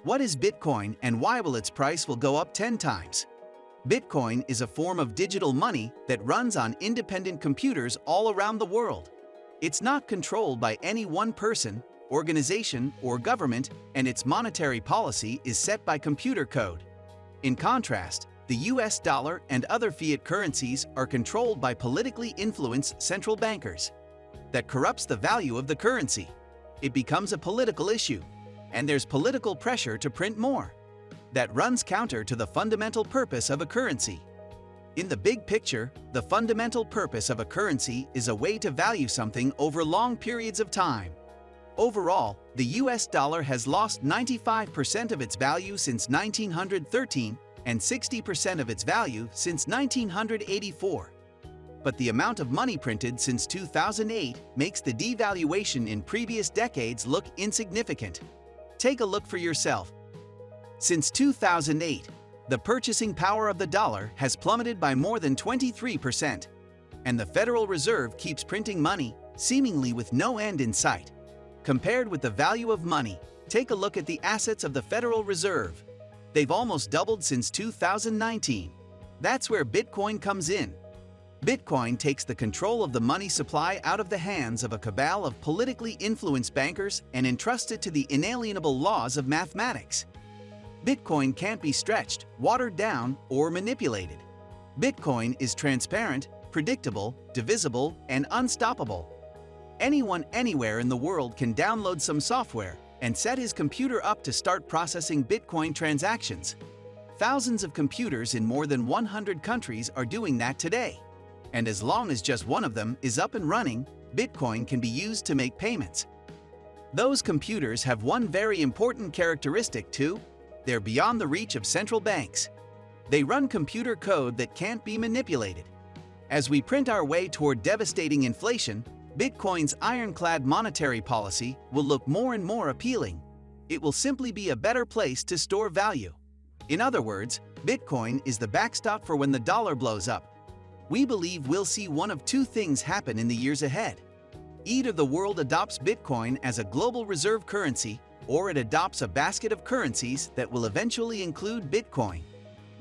What is Bitcoin and why will its price will go up 10 times? Bitcoin is a form of digital money that runs on independent computers all around the world. It's not controlled by any one person, organization, or government, and its monetary policy is set by computer code. In contrast, the US dollar and other fiat currencies are controlled by politically influenced central bankers. That corrupts the value of the currency. It becomes a political issue, and there's political pressure to print more. That runs counter to the fundamental purpose of a currency. In the big picture, the fundamental purpose of a currency is a way to value something over long periods of time. Overall, the US dollar has lost 95% of its value since 1913 and 60% of its value since 1984. But the amount of money printed since 2008 makes the devaluation in previous decades look insignificant. Take a look for yourself. Since 2008, the purchasing power of the dollar has plummeted by more than 23%, and the Federal Reserve keeps printing money, seemingly with no end in sight. Compared with the value of money, take a look at the assets of the Federal Reserve. They've almost doubled since 2019. That's where Bitcoin comes in. Bitcoin takes the control of the money supply out of the hands of a cabal of politically influenced bankers and entrusts it to the inalienable laws of mathematics. Bitcoin can't be stretched, watered down, or manipulated. Bitcoin is transparent, predictable, divisible, and unstoppable. Anyone anywhere in the world can download some software and set his computer up to start processing Bitcoin transactions. Thousands of computers in more than 100 countries are doing that today. And as long as just one of them is up and running, Bitcoin can be used to make payments. Those computers have one very important characteristic too. They're beyond the reach of central banks. They run computer code that can't be manipulated. As we print our way toward devastating inflation, Bitcoin's ironclad monetary policy will look more and more appealing. It will simply be a better place to store value. In other words, Bitcoin is the backstop for when the dollar blows up. We believe we'll see one of two things happen in the years ahead. Either the world adopts Bitcoin as a global reserve currency, or it adopts a basket of currencies that will eventually include Bitcoin.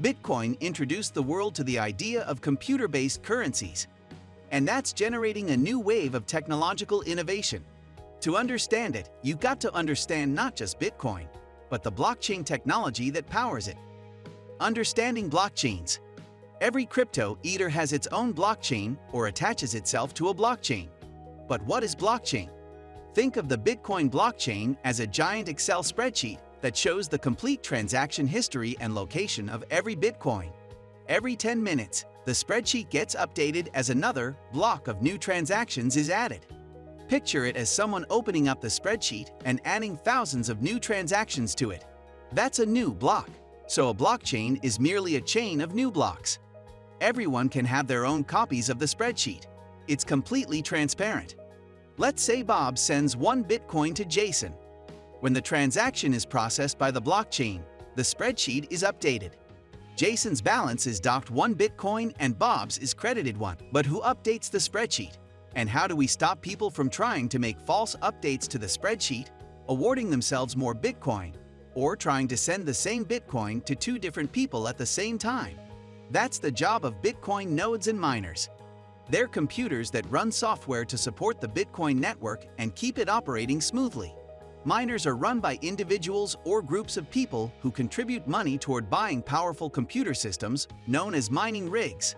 Bitcoin introduced the world to the idea of computer-based currencies. And that's generating a new wave of technological innovation. To understand it, you've got to understand not just Bitcoin, but the blockchain technology that powers it. Understanding blockchains. Every crypto either has its own blockchain or attaches itself to a blockchain. But what is blockchain? Think of the Bitcoin blockchain as a giant Excel spreadsheet that shows the complete transaction history and location of every Bitcoin. Every 10 minutes, the spreadsheet gets updated as another block of new transactions is added. Picture it as someone opening up the spreadsheet and adding thousands of new transactions to it. That's a new block. So a blockchain is merely a chain of new blocks. Everyone can have their own copies of the spreadsheet. It's completely transparent. Let's say Bob sends 1 Bitcoin to Jason. When the transaction is processed by the blockchain, the spreadsheet is updated. Jason's balance is docked 1 Bitcoin and Bob's is credited 1. But who updates the spreadsheet? And how do we stop people from trying to make false updates to the spreadsheet, awarding themselves more Bitcoin, or trying to send the same Bitcoin to 2 different people at the same time? That's the job of Bitcoin nodes and miners. They're computers that run software to support the Bitcoin network and keep it operating smoothly. Miners are run by individuals or groups of people who contribute money toward buying powerful computer systems known as mining rigs.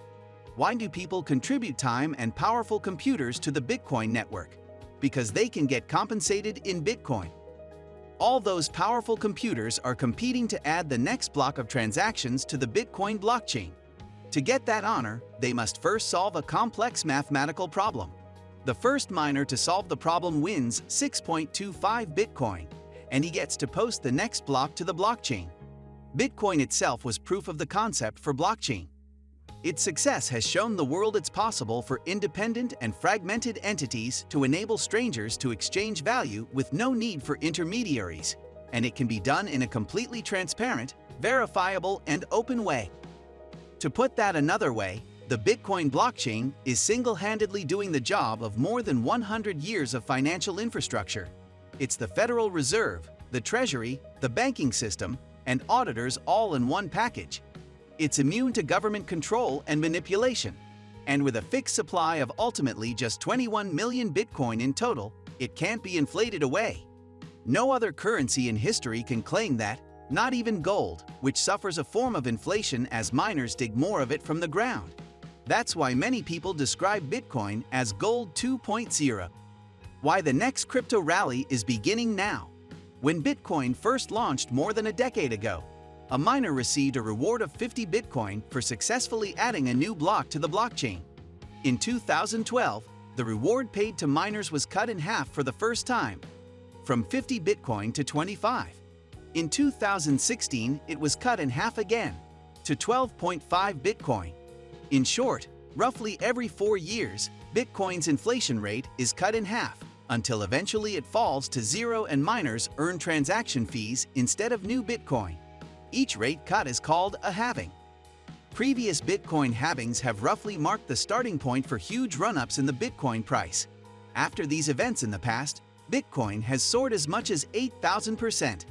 Why do people contribute time and powerful computers to the Bitcoin network? Because they can get compensated in Bitcoin. All those powerful computers are competing to add the next block of transactions to the Bitcoin blockchain. To get that honor, they must first solve a complex mathematical problem. The first miner to solve the problem wins 6.25 Bitcoin, and he gets to post the next block to the blockchain. Bitcoin itself was proof of the concept for blockchain. Its success has shown the world it's possible for independent and fragmented entities to enable strangers to exchange value with no need for intermediaries, and it can be done in a completely transparent, verifiable, and open way. To put that another way, the Bitcoin blockchain is single-handedly doing the job of more than 100 years of financial infrastructure. It's the Federal Reserve, the Treasury, the banking system, and auditors all in one package. It's immune to government control and manipulation. And with a fixed supply of ultimately just 21 million Bitcoin in total, it can't be inflated away. No other currency in history can claim that, not even gold, which suffers a form of inflation as miners dig more of it from the ground. That's why many people describe Bitcoin as Gold 2.0. Why the next crypto rally is beginning now. When Bitcoin first launched more than a decade ago, a miner received a reward of 50 Bitcoin for successfully adding a new block to the blockchain. In 2012, the reward paid to miners was cut in half for the first time, from 50 Bitcoin to 25. In 2016, it was cut in half again, to 12.5 Bitcoin. In short, roughly every 4 years, Bitcoin's inflation rate is cut in half, until eventually it falls to zero and miners earn transaction fees instead of new Bitcoin. Each rate cut is called a halving. Previous Bitcoin halvings have roughly marked the starting point for huge run-ups in the Bitcoin price. After these events in the past, Bitcoin has soared as much as 8,000%.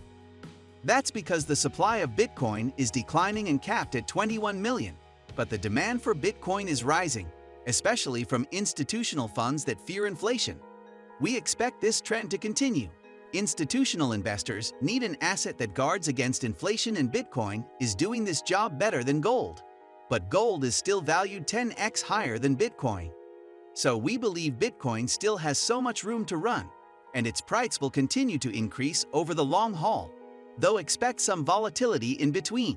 That's because the supply of Bitcoin is declining and capped at 21 million, but the demand for Bitcoin is rising, especially from institutional funds that fear inflation. We expect this trend to continue. Institutional investors need an asset that guards against inflation, and Bitcoin is doing this job better than gold. But gold is still valued 10x higher than Bitcoin. So we believe Bitcoin still has so much room to run, and its price will continue to increase over the long haul, though expect some volatility in between.